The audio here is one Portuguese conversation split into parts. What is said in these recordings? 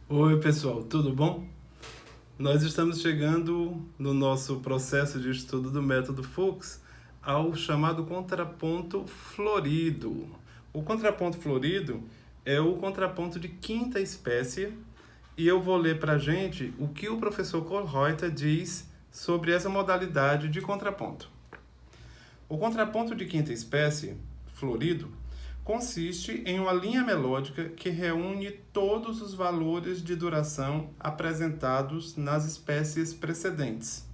Oi, pessoal, tudo bom? Nós estamos chegando no nosso processo de estudo do método Fuchs ao chamado contraponto florido. O contraponto florido é o contraponto de quinta espécie e eu vou ler para a gente o que o professor Kohlreuter diz sobre essa modalidade de contraponto. O contraponto de quinta espécie, florido, consiste em uma linha melódica que reúne todos os valores de duração apresentados nas espécies precedentes.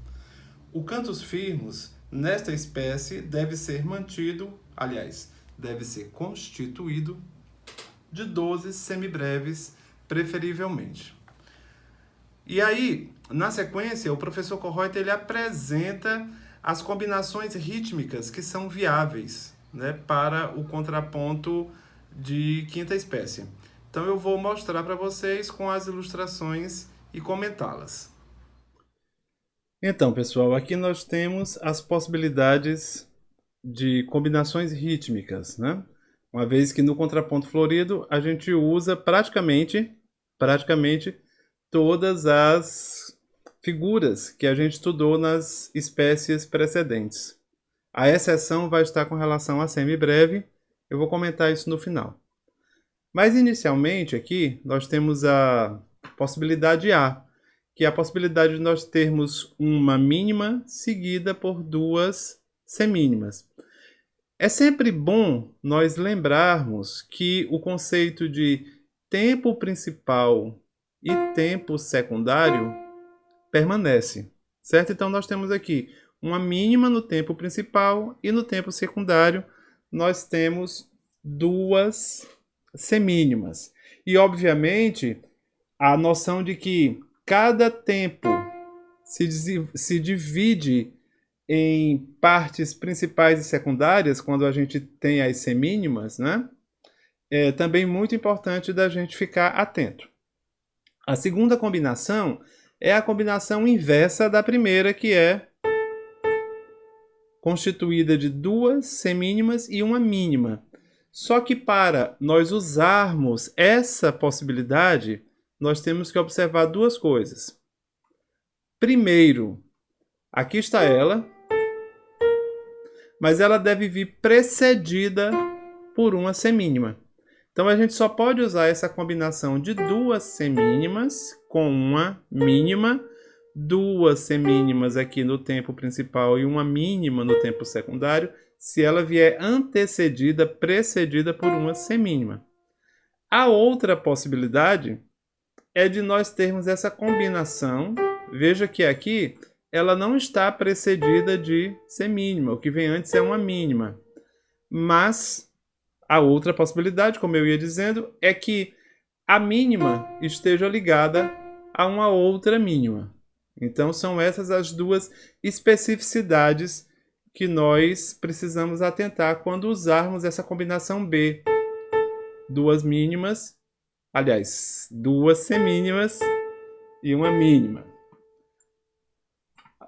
O cantus firmus, nesta espécie, deve ser mantido, aliás, deve ser constituído de 12 semibreves, preferivelmente. E aí, na sequência, o professor Kohlreuter ele apresenta as combinações rítmicas que são viáveis, né, para o contraponto de quinta espécie. Então eu vou mostrar para vocês com as ilustrações e comentá-las. Então, pessoal, aqui nós temos as possibilidades de combinações rítmicas, né? Uma vez que no contraponto florido a gente usa praticamente todas as figuras que a gente estudou nas espécies precedentes. A exceção vai estar com relação à semibreve, eu vou comentar isso no final. Mas inicialmente aqui nós temos a possibilidade A, que é a possibilidade de nós termos uma mínima seguida por duas semínimas. É sempre bom nós lembrarmos que o conceito de tempo principal e tempo secundário permanece, certo? Então nós temos aqui uma mínima no tempo principal e no tempo secundário nós temos duas semínimas. E obviamente a noção de que cada tempo se divide em partes principais e secundárias, quando a gente tem as semínimas, né? É também muito importante da gente ficar atento. A segunda combinação é a combinação inversa da primeira, que é constituída de duas semínimas e uma mínima. Só que para nós usarmos essa possibilidade, nós temos que observar duas coisas. Primeiro, aqui está ela, mas ela deve vir precedida por uma semínima. Então a gente só pode usar essa combinação de duas semínimas com uma mínima, duas semínimas aqui no tempo principal e uma mínima no tempo secundário, se ela vier antecedida, precedida por uma semínima. A outra possibilidade é de nós termos essa combinação. Veja que aqui ela não está precedida de semínima, o que vem antes é uma mínima. Mas a outra possibilidade, como eu ia dizendo, é que a mínima esteja ligada a uma outra mínima. Então são essas as duas especificidades que nós precisamos atentar quando usarmos essa combinação B. Duas mínimas, aliás, duas semínimas e uma mínima.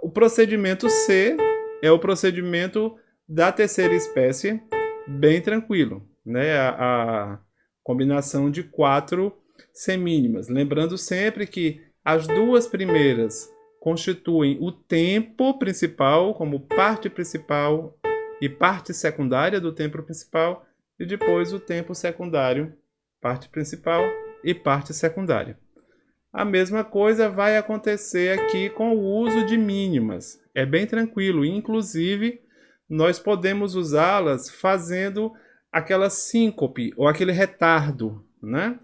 O procedimento C é o procedimento da terceira espécie, bem tranquilo, né? A combinação de quatro semínimas. Lembrando sempre que as duas primeiras constituem o tempo principal como parte principal e parte secundária do tempo principal, e depois o tempo secundário, parte principal e parte secundária. A mesma coisa vai acontecer aqui com o uso de mínimas. É bem tranquilo, inclusive nós podemos usá-las fazendo aquela síncope ou aquele retardo, né?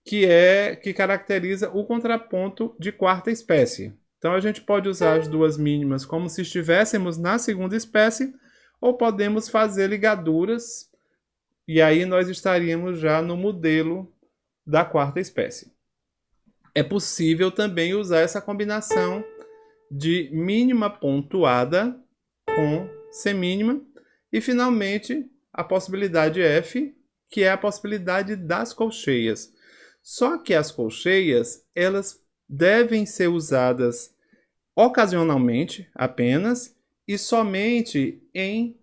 Que caracteriza o contraponto de quarta espécie. Então a gente pode usar as duas mínimas como se estivéssemos na segunda espécie, ou podemos fazer ligaduras, e aí nós estaríamos já no modelo da quarta espécie. É possível também usar essa combinação de mínima pontuada com semínima, e finalmente a possibilidade F, que é a possibilidade das colcheias. Só que as colcheias, elas devem ser usadas ocasionalmente apenas e somente em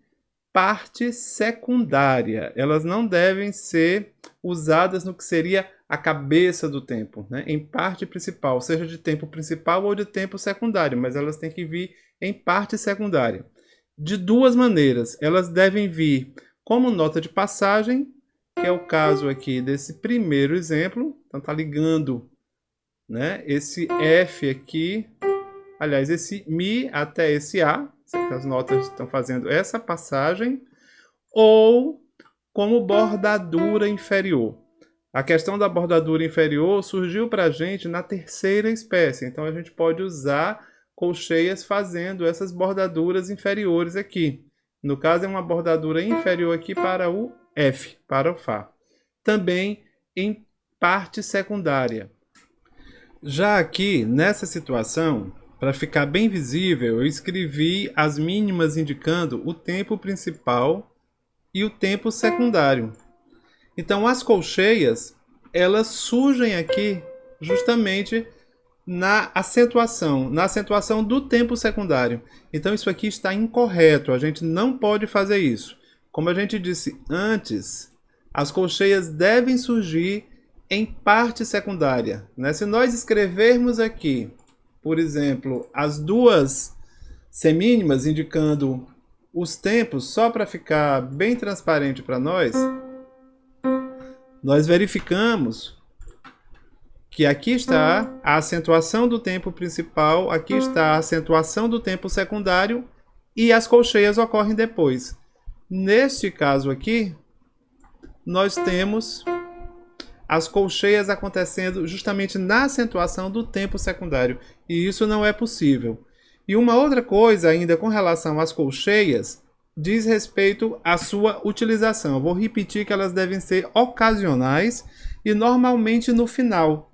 parte secundária. Elas não devem ser usadas no que seria a cabeça do tempo, né? Em parte principal, seja de tempo principal ou de tempo secundário, mas elas têm que vir em parte secundária. De duas maneiras, elas devem vir como nota de passagem, que é o caso aqui desse primeiro exemplo, então está ligando, né, esse F aqui, aliás, esse Mi até esse A, as notas estão fazendo essa passagem, ou como bordadura inferior. A questão da bordadura inferior surgiu para a gente na terceira espécie, então a gente pode usar colcheias fazendo essas bordaduras inferiores aqui. No caso, é uma bordadura inferior aqui para o F, para o Fá. Também em parte secundária. Já aqui, nessa situação, para ficar bem visível, eu escrevi as mínimas indicando o tempo principal e o tempo secundário. Então, as colcheias, elas surgem aqui justamente na acentuação do tempo secundário. Então, isso aqui está incorreto, a gente não pode fazer isso. Como a gente disse antes, as colcheias devem surgir em parte secundária, né? Se nós escrevermos aqui, por exemplo, as duas semínimas indicando os tempos, só para ficar bem transparente para nós verificamos que aqui está a acentuação do tempo principal, aqui está a acentuação do tempo secundário e as colcheias ocorrem depois. Neste caso aqui, nós temos as colcheias acontecendo justamente na acentuação do tempo secundário, e isso não é possível. E uma outra coisa ainda com relação às colcheias diz respeito à sua utilização. Eu vou repetir que elas devem ser ocasionais e normalmente no final.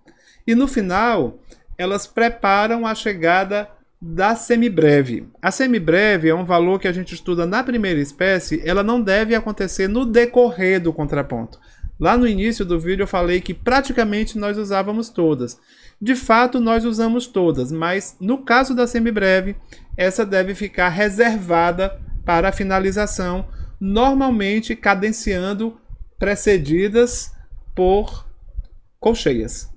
E no final, elas preparam a chegada da semibreve. A semibreve é um valor que a gente estuda na primeira espécie, ela não deve acontecer no decorrer do contraponto. Lá no início do vídeo eu falei que praticamente nós usávamos todas. De fato, nós usamos todas, mas no caso da semibreve, essa deve ficar reservada para a finalização, normalmente cadenciando precedidas por colcheias.